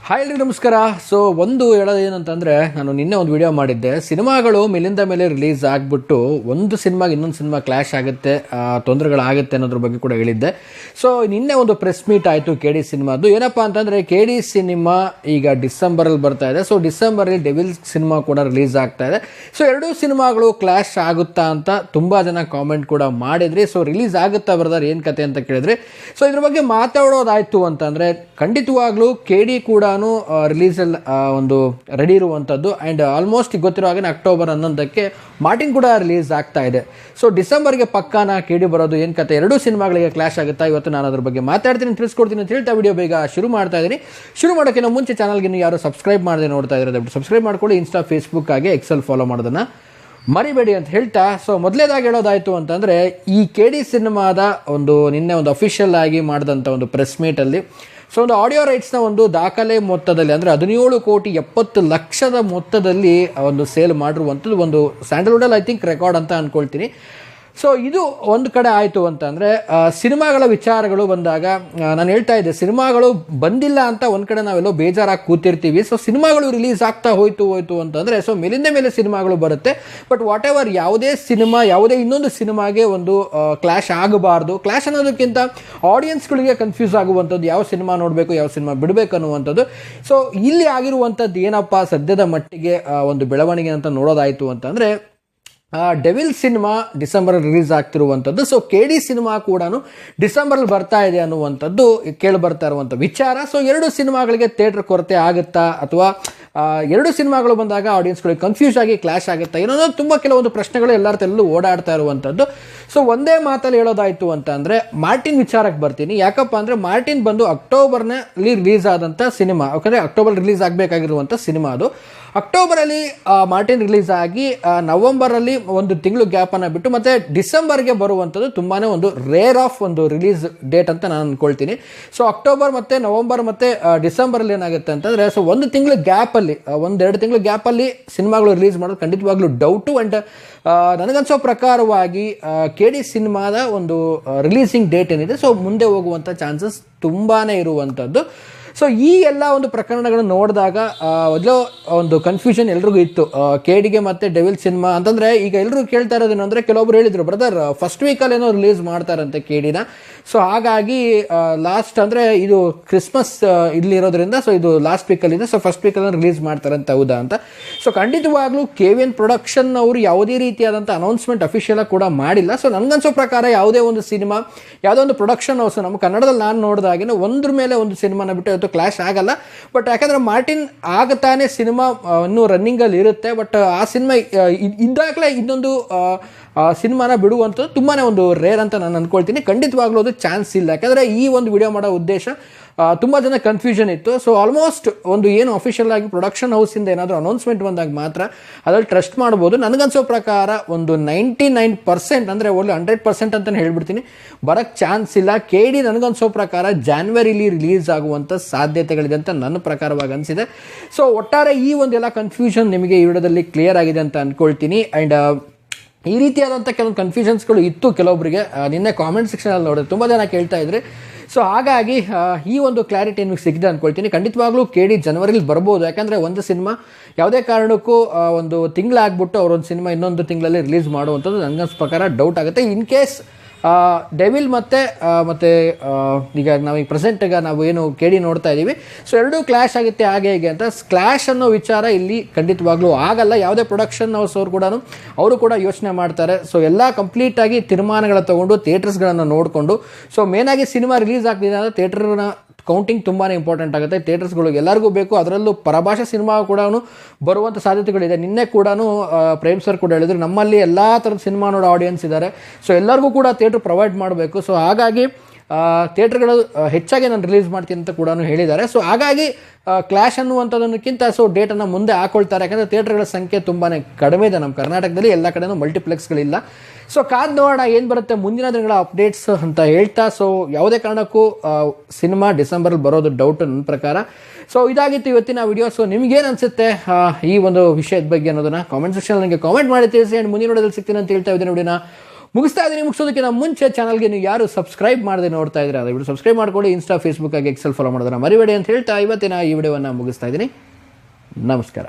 Hi ಎಲ್ರಿಗೂ ನಮಸ್ಕಾರ. So ಒಂದು ಹೇಳೋದು ಏನಂತಂದರೆ, ನಾನು ನಿನ್ನೆ ಒಂದು ವಿಡಿಯೋ ಮಾಡಿದ್ದೆ. ಸಿನಿಮಾಗಳು ಮೇಲಿಂದ ಮೇಲೆ ರಿಲೀಸ್ ಆಗಿಬಿಟ್ಟು ಒಂದು ಸಿನಿಮಾಗೆ ಇನ್ನೊಂದು ಸಿನಿಮಾ ಕ್ಲಾಶ್ ಆಗುತ್ತೆ, ತೊಂದರೆಗಳಾಗುತ್ತೆ ಅನ್ನೋದ್ರ ಬಗ್ಗೆ ಕೂಡ ಹೇಳಿದ್ದೆ. ಸೊ ನಿನ್ನೆ ಒಂದು ಪ್ರೆಸ್ ಮೀಟ್ ಆಯಿತು ಕೆ ಡಿ ಸಿನಿಮಾದು. ಏನಪ್ಪ ಅಂತಂದರೆ, ಕೆ ಡಿ ಸಿನಿಮಾ ಈಗ ಡಿಸೆಂಬರಲ್ಲಿ ಬರ್ತಾ ಇದೆ. ಸೊ ಡಿಸೆಂಬರಲ್ಲಿ ಡೆವಿಲ್ ಸಿನಿಮಾ ಕೂಡ ರಿಲೀಸ್ ಆಗ್ತಾ ಇದೆ. ಸೊ ಎರಡೂ ಸಿನಿಮಾಗಳು ಕ್ಲಾಶ್ ಆಗುತ್ತಾ ಅಂತ ತುಂಬ ಜನ ಕಾಮೆಂಟ್ ಕೂಡ ಮಾಡಿದ್ರಿ. ಸೊ ರಿಲೀಸ್ ಆಗುತ್ತಾ ಬರ್ದಾರೆ ಏನು ಕತೆ ಅಂತ ಕೇಳಿದ್ರಿ. ಸೊ ಇದ್ರ ಬಗ್ಗೆ ಮಾತಾಡೋದಾಯಿತು ಅಂತಂದರೆ, ಖಂಡಿತವಾಗ್ಲೂ ಕೆ ಡಿ ಕೂಡ ರಿಲೀಸಲ್ಲಿ ಒಂದು ರೆಡಿ ಇರುವಂಥದ್ದು. ಆ್ಯಂಡ್ ಆಲ್ಮೋಸ್ಟ್ ಗೊತ್ತಿರೋ ಹಾಗೆ ಅಕ್ಟೋಬರ್ 11ಕ್ಕೆ ಮಾರ್ಟಿನ್ ಕೂಡ ರಿಲೀಸ್ ಆಗ್ತಾ ಇದೆ. ಸೊ ಡಿಸೆಂಬರ್ಗೆ ಪಕ್ಕಾನ ಕೆ ಡಿ ಬರೋದು ಏನು ಕತೆ, ಎರಡೂ ಸಿನಿಮಾಗಳಿಗೆ ಕ್ಲಾಶ್ ಆಗುತ್ತಾ, ಇವತ್ತು ನಾನು ಅದ್ರ ಬಗ್ಗೆ ಮಾತಾಡ್ತೀನಿ, ತಿಳಿಸ್ಕೊಡ್ತೀನಿ ಅಂತ ಹೇಳ್ತಾ ವಿಡಿಯೋ ಬೇಗ ಶುರು ಮಾಡ್ತಾ ಇದ್ದೀನಿ. ಶುರು ಮಾಡೋಕ್ಕಿಂತ ಮುಂಚೆ ಚಾನಲ್ಗೆ ಯಾರು ಸಬ್ಸ್ಕ್ರೈಬ್ ಮಾಡದೆ ನೋಡ್ತಾ ಇದ್ದಾರೆ, ಸಬ್ಸ್ಕ್ರೈಬ್ ಮಾಡ್ಕೊಳ್ಳಿ. ಇನ್ಸ್ಟಾ, ಫೇಸ್ಬುಕ್ ಆಗಿ ಎಕ್ಸೆಲ್ ಫಾಲೋ ಮಾಡೋದನ್ನು ಮರಿಬೇಡಿ ಅಂತ ಹೇಳ್ತಾ, ಸೊ ಮೊದಲೇದಾಗಿ ಹೇಳೋದಾಯಿತು ಅಂತಂದರೆ, ಈ ಕೆ ಡಿ ಸಿನಿಮಾದ ನಿನ್ನೆ ಒಂದು ಅಫಿಷಿಯಲ್ ಆಗಿ ಮಾಡಿದಂಥ ಒಂದು ಪ್ರೆಸ್ ಮೀಟಲ್ಲಿ ಸೊ ಒಂದು ಆಡಿಯೋ ರೈಟ್ಸ್ನ ಒಂದು ದಾಖಲೆ ಮೊತ್ತದಲ್ಲಿ, ಅಂದರೆ 17,70,00,000 ಮೊತ್ತದಲ್ಲಿ ಒಂದು ಸೇಲ್ ಮಾಡಿರುವಂಥದ್ದು ಒಂದು ಸ್ಯಾಂಡಲ್ವುಡಲ್ಲಿ ಐ ಥಿಂಕ್ ರೆಕಾರ್ಡ್ ಅಂತ ಅಂದ್ಕೊಳ್ತೀನಿ. ಸೊ ಇದು ಒಂದು ಕಡೆ ಆಯಿತು ಅಂತಂದರೆ, ಸಿನಿಮಾಗಳ ವಿಚಾರಗಳು ಬಂದಾಗ ನಾನು ಹೇಳ್ತಾ ಇದ್ದೆ, ಸಿನಿಮಾಗಳು ಬಂದಿಲ್ಲ ಅಂತ ಒಂದು ಕಡೆ ನಾವೆಲ್ಲೋ ಬೇಜಾರಾಗಿ ಕೂತಿರ್ತೀವಿ. ಸೊ ಸಿನಿಮಾಗಳು ರಿಲೀಸ್ ಆಗ್ತಾ ಹೋಯ್ತು ಅಂತಂದರೆ, ಸೊ ಮೇಲಿಂದ ಮೇಲೆ ಸಿನಿಮಾಗಳು ಬರುತ್ತೆ. ಬಟ್ ವಾಟ್ ಎವರ್, ಯಾವುದೇ ಸಿನಿಮಾ ಯಾವುದೇ ಇನ್ನೊಂದು ಸಿನಿಮಾಗೆ ಒಂದು ಕ್ಲಾಶ್ ಆಗಬಾರ್ದು. ಕ್ಲಾಶ್ ಅನ್ನೋದಕ್ಕಿಂತ ಆಡಿಯನ್ಸ್ಗಳಿಗೆ ಕನ್ಫ್ಯೂಸ್ ಆಗುವಂಥದ್ದು, ಯಾವ ಸಿನಿಮಾ ನೋಡಬೇಕು, ಯಾವ ಸಿನಿಮಾ ಬಿಡಬೇಕು ಅನ್ನುವಂಥದ್ದು. ಸೊ ಇಲ್ಲಿ ಆಗಿರುವಂಥದ್ದು ಏನಪ್ಪ ಸದ್ಯದ ಮಟ್ಟಿಗೆ ಒಂದು ಬೆಳವಣಿಗೆ ಅಂತ ನೋಡೋದಾಯಿತು ಅಂತಂದರೆ, ಡೆವಿಲ್ ಸಿನಿಮಾ ಡಿಸೆಂಬರಲ್ಲಿ ರಿಲೀಸ್ ಆಗ್ತಿರುವಂಥದ್ದು. ಸೊ ಕೆ ಡಿ ಸಿನಿಮಾ ಕೂಡ ಡಿಸೆಂಬರಲ್ಲಿ ಬರ್ತಾ ಇದೆ ಅನ್ನುವಂಥದ್ದು ಕೇಳಿ ಬರ್ತಾ ಇರುವಂಥ ವಿಚಾರ. ಸೊ ಎರಡು ಸಿನಿಮಾಗಳಿಗೆ ಥಿಯೇಟರ್ ಕೊರತೆ ಆಗುತ್ತಾ, ಅಥವಾ ಎರಡು ಸಿನಿಮಾಗಳು ಬಂದಾಗ ಆಡಿಯನ್ಸ್ಗಳಿಗೆ ಕನ್ಫ್ಯೂಸ್ ಆಗಿ ಕ್ಲಾಶ್ ಆಗುತ್ತಾ, ಏನೋ ತುಂಬ ಕೆಲವೊಂದು ಪ್ರಶ್ನೆಗಳು ಎಲ್ಲರ ತಲೆಯಲ್ಲೂ ಓಡಾಡ್ತಾ ಇರುವಂಥದ್ದು. ಸೊ ಒಂದೇ ಮಾತಲ್ಲಿ ಹೇಳೋದಾಯಿತು ಅಂತ ಅಂದರೆ, ಮಾರ್ಟಿನ್ ವಿಚಾರಕ್ಕೆ ಬರ್ತೀನಿ. ಯಾಕಪ್ಪ ಅಂದರೆ, ಮಾರ್ಟಿನ್ ಬಂದು ಅಕ್ಟೋಬರ್ನಲ್ಲಿ ರಿಲೀಸ್ ಆದಂಥ ಸಿನಿಮಾ. ಯಾಕಂದರೆ ಅಕ್ಟೋಬರ್ ರಿಲೀಸ್ ಆಗಬೇಕಾಗಿರುವಂಥ ಸಿನಿಮಾ ಅದು. ಅಕ್ಟೋಬರಲ್ಲಿ ಮಾರ್ಟಿನ್ ರಿಲೀಸ್ ಆಗಿ ನವಂಬರಲ್ಲಿ ಒಂದು ತಿಂಗಳು ಗ್ಯಾಪನ್ನು ಬಿಟ್ಟು ಮತ್ತೆ ಡಿಸೆಂಬರ್ಗೆ ಬರುವಂಥದ್ದು ತುಂಬಾ ಒಂದು ರೇರ್ ಆಫ್ ಒಂದು ರಿಲೀಸ್ ಡೇಟ್ ಅಂತ ನಾನು ಅಂದ್ಕೊಳ್ತೀನಿ. ಸೊ ಅಕ್ಟೋಬರ್ ಮತ್ತು ನವಂಬರ್ ಮತ್ತು ಡಿಸೆಂಬರಲ್ಲಿ ಏನಾಗುತ್ತೆ ಅಂತಂದರೆ, ಸೊ ಒಂದು ತಿಂಗಳು ಗ್ಯಾಪಲ್ಲಿ, 1-2 ತಿಂಗಳು ಗ್ಯಾಪಲ್ಲಿ ಸಿನಿಮಾಗಳು ರಿಲೀಸ್ ಮಾಡೋದು ಖಂಡಿತವಾಗ್ಲೂ ಡೌಟು. ಆ್ಯಂಡ್ ನನಗನ್ಸೋ ಪ್ರಕಾರವಾಗಿ ಕೆ ಡಿ ಸಿನಿಮಾದ ಒಂದು ರಿಲೀಸಿಂಗ್ ಡೇಟ್ ಏನಿದೆ, ಸೊ ಮುಂದೆ ಹೋಗುವಂಥ ಚಾನ್ಸಸ್ ತುಂಬಾ ಇರುವಂಥದ್ದು. ಸೊ ಈ ಎಲ್ಲ ಒಂದು ಪ್ರಕರಣಗಳನ್ನು ನೋಡಿದಾಗ ಮೊದಲು ಒಂದು ಕನ್ಫ್ಯೂಷನ್ ಎಲ್ರಿಗೂ ಇತ್ತು ಕೆ ಡಿಗೆ ಮತ್ತು ಡೆವಿಲ್ ಸಿನಿಮಾ ಅಂತಂದರೆ. ಈಗ ಎಲ್ಲರೂ ಕೇಳ್ತಾ ಇರೋದೇನು ಅಂದರೆ, ಕೆಲವೊಬ್ರು ಹೇಳಿದರು, ಬ್ರದರ್ ಫಸ್ಟ್ ವೀಕಲ್ಲಿ ಏನೋ ರಿಲೀಸ್ ಮಾಡ್ತಾರಂತೆ ಕೆ ಡಿನ. ಸೊ ಹಾಗಾಗಿ ಲಾಸ್ಟ್ ಅಂದರೆ ಇದು ಕ್ರಿಸ್ಮಸ್ ಇಲ್ಲಿರೋದ್ರಿಂದ ಸೊ ಇದು ಲಾಸ್ಟ್ ವೀಕಲ್ಲಿದೆ, ಸೊ ಫಸ್ಟ್ ವೀಕಲ್ಲಿ ರಿಲೀಸ್ ಮಾಡ್ತಾರಂತೆ, ಹೌದಾ ಅಂತ. ಸೊ ಖಂಡಿತವಾಗ್ಲೂ KVN ಪ್ರೊಡಕ್ಷನ್ ಅವರು ಯಾವುದೇ ರೀತಿಯಾದಂಥ ಅನೌನ್ಸ್ಮೆಂಟ್ ಅಫಿಷಿಯಲಾಗಿ ಕೂಡ ಮಾಡಿಲ್ಲ. ಸೊ ನನಗನ್ಸೋ ಪ್ರಕಾರ ಯಾವುದೇ ಒಂದು ಸಿನಿಮಾ, ಯಾವುದೋ ಒಂದು ಪ್ರೊಡಕ್ಷನ್ ಹೌಸ್ ನಮ್ಮ ಕನ್ನಡದಲ್ಲಿ ನಾನು ನೋಡಿದಾಗಿನ ಒಂದ್ರ ಮೇಲೆ ಒಂದು ಸಿನಿಮಾನ ಬಿಟ್ಟು ಕ್ಲಾಶ್ ಆಗಲ್ಲ. ಬಟ್ ಯಾಕಂದರೆ ಮಾರ್ಟಿನ್ ಆಗತಾನೆ ಸಿನಿಮಾ ಇನ್ನೂ ರನ್ನಿಂಗಲ್ಲಿ ಇರುತ್ತೆ. ಬಟ್ ಆ ಸಿನಿಮಾ ಇದ್ದಾಗಲೇ ಇನ್ನೊಂದು ಸಿನಿಮಾನ ಬಿಡುವಂಥದ್ದು ತುಂಬಾ ಒಂದು ರೇರ್ ಅಂತ ನಾನು ಅಂದ್ಕೊಳ್ತೀನಿ. ಖಂಡಿತವಾಗ್ಲೂ ಅದು ಚಾನ್ಸ್ ಇಲ್ಲ. ಯಾಕಂದರೆ ಈ ಒಂದು ವಿಡಿಯೋ ಮಾಡೋ ಉದ್ದೇಶ ತುಂಬ ಜನ ಕನ್ಫ್ಯೂಷನ್ ಇತ್ತು. ಸೊ ಆಲ್ಮೋಸ್ಟ್ ಒಂದು ಏನು ಅಫಿಷಿಯಲ್ ಆಗಿ ಪ್ರೊಡಕ್ಷನ್ ಹೌಸಿಂದ ಏನಾದರೂ ಅನೌನ್ಸ್ಮೆಂಟ್ ಬಂದಾಗ ಮಾತ್ರ ಅದರಲ್ಲಿ ಟ್ರಸ್ಟ್ ಮಾಡ್ಬೋದು. ನನಗನ್ಸೋ ಪ್ರಕಾರ ಒಂದು 99% ಅಂದರೆ ಒಳ್ಳೆ 100% ಅಂತಲೇ ಹೇಳ್ಬಿಡ್ತೀನಿ, ಬರೋಕ್ಕೆ ಚಾನ್ಸ್ ಇಲ್ಲ. ಕೆ ಡಿ ನನಗನ್ಸೋ ಪ್ರಕಾರ ಜಾನ್ವರಿಲಿ ರಿಲೀಸ್ ಆಗುವಂಥ ಸಾಧ್ಯತೆಗಳಿದೆ ಅಂತ ನನ್ನ ಪ್ರಕಾರವಾಗಿ ಅನಿಸಿದೆ. ಸೊ ಒಟ್ಟಾರೆ ಈ ಒಂದೆಲ್ಲ ಕನ್ಫ್ಯೂಷನ್ ನಿಮಗೆ ಈ ವಿಡಿಯೋದಲ್ಲಿ ಕ್ಲಿಯರ್ ಆಗಿದೆ ಅಂತ ಅಂದ್ಕೊಳ್ತೀನಿ. ಆ್ಯಂಡ್ ಈ ರೀತಿಯಾದಂಥ ಕೆಲವೊಂದು ಕನ್ಫ್ಯೂಷನ್ಸ್ಗಳು ಇತ್ತು ಕೆಲವೊಬ್ಬರಿಗೆ. ನಿನ್ನೆ ಕಾಮೆಂಟ್ ಸೆಕ್ಷನಲ್ಲಿ ನೋಡಿದ್ರೆ ತುಂಬ ಜನ ಕೇಳ್ತಾ ಇದ್ರಿ. ಸೊ ಹಾಗಾಗಿ ಈ ಒಂದು ಕ್ಲಾರಿಟಿ ನಿಮಗೆ ಸಿಗಿದೆ ಅಂದ್ಕೊಳ್ತೀನಿ. ಖಂಡಿತವಾಗ್ಲೂ ಕೆ ಡಿ ಜನವರಿಲಿ ಬರ್ಬೋದು. ಯಾಕಂದರೆ ಒಂದು ಸಿನಿಮಾ ಯಾವುದೇ ಕಾರಣಕ್ಕೂ ಒಂದು ತಿಂಗಳಾಗ್ಬಿಟ್ಟು ಅವರೊಂದು ಸಿನಿಮಾ ಇನ್ನೊಂದು ತಿಂಗಳಲ್ಲಿ ರಿಲೀಸ್ ಮಾಡುವಂಥದ್ದು ನನಗನ್ಸ ಪ್ರಕಾರ ಡೌಟ್ ಆಗುತ್ತೆ. ಇನ್ ಕೇಸ್ ಡೆವಿಲ್ ಮತ್ತು ಈಗ ನಾವು ಈ ಪ್ರೆಸೆಂಟ್ಗೆ ನಾವು ಏನು ಕೆ ಡಿ ನೋಡ್ತಾ ಇದ್ದೀವಿ, ಸೊ ಎರಡೂ ಕ್ಲಾಶ್ ಆಗುತ್ತೆ ಹಾಗೆ ಹೇಗೆ ಅಂತ. ಕ್ಲಾಶ್ ಅನ್ನೋ ವಿಚಾರ ಇಲ್ಲಿ ಖಂಡಿತವಾಗ್ಲೂ ಆಗಲ್ಲ. ಯಾವುದೇ ಪ್ರೊಡಕ್ಷನ್ ಹೌಸ್ ಅವರು ಕೂಡ ಯೋಚನೆ ಮಾಡ್ತಾರೆ. ಸೊ ಎಲ್ಲ ಕಂಪ್ಲೀಟಾಗಿ ತೀರ್ಮಾನಗಳ ತೊಗೊಂಡು ಥಿಯೇಟರ್ಸ್ಗಳನ್ನು ನೋಡಿಕೊಂಡು, ಸೊ ಮೇನಾಗಿ ಸಿನಿಮಾ ರಿಲೀಸ್ ಆಗ್ತಿದೆ ಅಂದರೆ ಥಿಯೇಟರ್ನ ಕೌಂಟಿಂಗ್ ತುಂಬಾ ಇಂಪಾರ್ಟೆಂಟ್ ಆಗುತ್ತೆ. ಥಿಯೇಟರ್ಸ್ಗಳು ಎಲ್ಲರಿಗೂ ಬೇಕು. ಅದರಲ್ಲೂ ಪರಭಾಷಾ ಸಿನಿಮಾ ಕೂಡ ಬರುವಂಥ ಸಾಧ್ಯತೆಗಳಿದೆ. ನಿನ್ನೆ ಕೂಡ ಪ್ರೇಮ್ ಸರ್ ಕೂಡ ಹೇಳಿದ್ರು, ನಮ್ಮಲ್ಲಿ ಎಲ್ಲ ಥರದ ಸಿನಿಮಾ ನೋಡೋ ಆಡಿಯನ್ಸ್ ಇದ್ದಾರೆ, ಸೊ ಎಲ್ಲರಿಗೂ ಕೂಡ ಥಿಯೇಟ್ರ್ ಪ್ರೊವೈಡ್ ಮಾಡಬೇಕು. ಸೊ ಹಾಗಾಗಿ ಥಿಯೇಟ್ರ್ಗಳು ಹೆಚ್ಚಾಗಿ ನಾನು ರಿಲೀಸ್ ಮಾಡ್ತೀನಿ ಅಂತ ಕೂಡ ಹೇಳಿದ್ದಾರೆ. ಸೊ ಹಾಗಾಗಿ ಕ್ಲಾಶ್ ಅನ್ನುವಂಥದ್ದಕ್ಕಿಂತ ಸೊ ಡೇಟನ್ನು ಮುಂದೆ ಹಾಕೊಳ್ತಾರೆ. ಯಾಕಂದರೆ ಥಿಯೇಟ್ರ್ಗಳ ಸಂಖ್ಯೆ ತುಂಬಾ ಕಡಿಮೆ ಇದೆ ನಮ್ಮ ಕರ್ನಾಟಕದಲ್ಲಿ, ಎಲ್ಲ ಕಡೆಯೂ ಮಲ್ಟಿಪ್ಲೆಕ್ಸ್ಗಳಿಲ್ಲ. ಸೊ ಕಾದ್ ನೋಡೋಣ ಏನು ಬರುತ್ತೆ ಮುಂದಿನ ದಿನಗಳ ಅಪ್ಡೇಟ್ಸ್ ಅಂತ ಹೇಳ್ತಾ, ಸೊ ಯಾವುದೇ ಕಾರಣಕ್ಕೂ ಸಿನಿಮಾ ಡಿಸೆಂಬರಲ್ಲಿ ಬರೋದು ಡೌಟ್ ನನ್ನ ಪ್ರಕಾರ. ಸೊ ಇದಾಗಿತ್ತು ಇವತ್ತಿನ ವಿಡಿಯೋ. ಸೊ ನಿಮಗೇನು ಅನಿಸುತ್ತೆ ಈ ಒಂದು ವಿಷಯದ ಬಗ್ಗೆ ಅನ್ನೋದನ್ನು ಕಾಮೆಂಟ್ ಸೆಕ್ಷನ್ ನನಗೆ ಕಾಮೆಂಟ್ ಮಾಡಿ ತಿಳಿಸಿ. ಆ್ಯಂಡ್ ಮುಂದಿನ ವಿಡಿಯೋದಲ್ಲಿ ಸಿಗ್ತೀನಿ ಅಂತ ಹೇಳ್ತಾ ಇದ್ದೀನಿ. ವಿಡಿಯೋನ ಮುಗಿಸ್ತಾ ಇದ್ದೀನಿ. ಮುಗಿಸೋದಕ್ಕಿಂತ ಮುಂಚೆ ಚಾನಲ್ಗೆ ನೀವು ಯಾರು ಸಬ್ಸ್ಕ್ರೈಬ್ ಮಾಡದೆ ನೋಡ್ತಾ ಇದ್ರೆ ದಯವಿಟ್ಟು ಸಬ್ಸ್ಕ್ರೈಬ್ ಮಾಡ್ಕೊಳ್ಳಿ. ಇನ್ಸ್ಟಾ, ಫೇಸ್ಬುಕ್ ಆಗಿ ಎಕ್ಸೆಲ್ ಫಾಲೋ ಮಾಡೋದನ್ನ ಮರಿಬೇಡಿ ಅಂತ ಹೇಳ್ತಾ ಇವತ್ತಿನ ಈ ವಿಡಿಯೋವನ್ನು ಮುಗಿಸ್ತಾ ಇದ್ದೀನಿ. ನಮಸ್ಕಾರ.